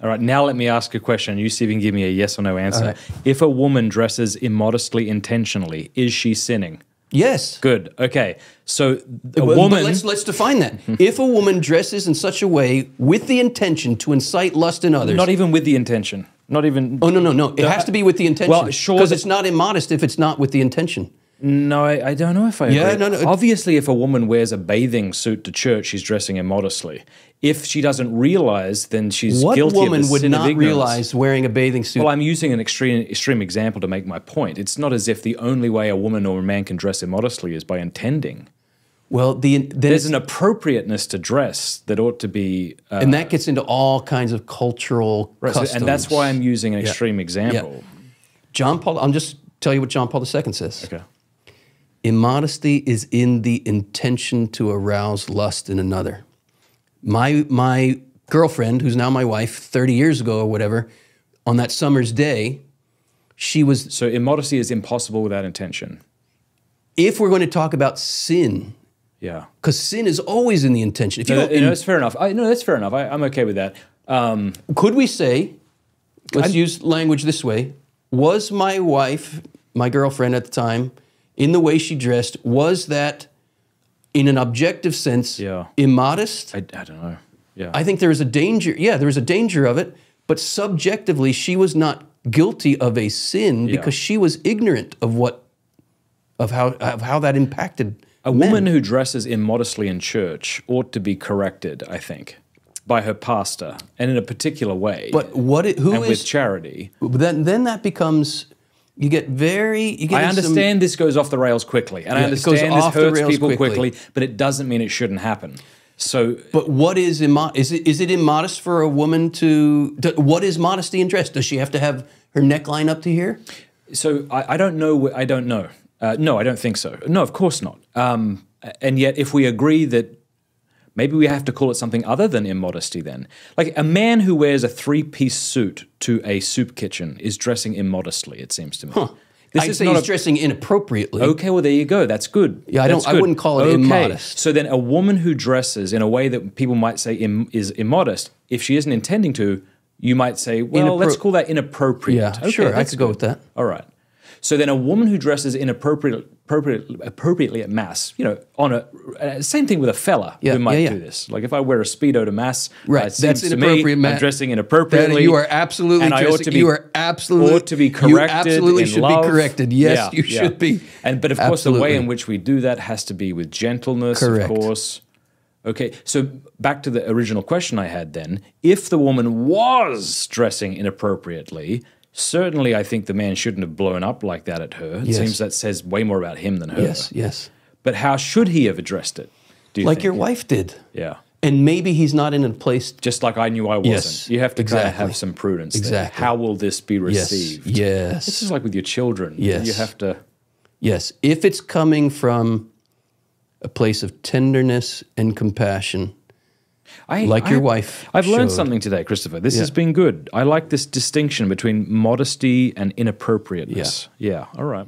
All right, now let me ask a question. You see if you can give me a yes or no answer. Right. If a woman dresses immodestly intentionally, is she sinning? Yes. Good. Okay. So a But woman. let's define that. If a woman dresses in such a way with the intention to incite lust in others. Not even with the intention. Not even. Oh, no. It has to be with the intention. Well, sure. Because it's not immodest if it's not with the intention. No, I don't know if I agree. Yeah, no. Obviously, if a woman wears a bathing suit to church, she's dressing immodestly. If she doesn't realize, then she's guilty of the sin of What woman would not ignorance. realize wearing a bathing suit? Well, I'm using an extreme example to make my point. It's not as if the only way a woman or a man can dress immodestly is by intending. Well, there's an appropriateness to dress that ought to be... and that gets into all kinds of cultural customs. And that's why I'm using an extreme example. Yeah. John Paul, I'll just tell you what John Paul II says. Okay. Immodesty is in the intention to arouse lust in another. My girlfriend, who's now my wife, 30 years ago or whatever, on that summer's day, she was... So immodesty is impossible without intention. If we're going to talk about sin... Yeah. Because sin is always in the intention. If you that's fair enough. No, that's fair enough. I'm okay with that. Could we say, let's use language this way, was my wife, my girlfriend at the time, in the way she dressed, was that, in an objective sense, immodest? I don't know. Yeah. I think there is a danger. Yeah, there is a danger of it. But subjectively, she was not guilty of a sin because she was ignorant of how that impacted a woman who dresses immodestly in church ought to be corrected, I think, by her pastor and in a particular way. But with charity. Then that becomes. You get I understand this goes off the rails quickly, and I understand this hurts people quickly, but it doesn't mean it shouldn't happen. So, but what is is it immodest for a woman to? What is modesty in dress? Does she have to have her neckline up to here? So I don't know. I don't know. No, I don't think so. No, of course not. And yet, if we agree that maybe we have to call it something other than immodesty then. Like a man who wears a three-piece suit to a soup kitchen is dressing immodestly, it seems to me. Huh. He's dressing inappropriately. Okay, well, there you go. That's good. Yeah, I wouldn't call it immodest. So then a woman who dresses in a way that people might say is immodest, if she isn't intending to, you might say, well, let's call that inappropriate. Yeah, okay, sure, I could go with that. All right. So then a woman who dresses appropriately at Mass, same thing with a fella who might do this. Like if I wear a Speedo to Mass, that's inappropriate, Matt. I'm dressing inappropriately. You are absolutely ought to be corrected. You absolutely should be corrected. Yes, you should be. But of course, the way in which we do that has to be with gentleness, of course. Okay, so back to the original question I had then. If the woman was dressing inappropriately, certainly, I think the man shouldn't have blown up like that at her. It seems that says way more about him than her. Yes. But how should he have addressed it, do you think? Like your wife did. Yeah. And maybe he's not in a place... Just like I knew I wasn't. Yes, you have to kind of have some prudence there. How will this be received? Yes. This is like with your children. Yes. You have to... Yes. If it's coming from a place of tenderness and compassion... your wife I've learned something today, Christopher. This has been good. I like this distinction between modesty and inappropriateness. Yeah, all right.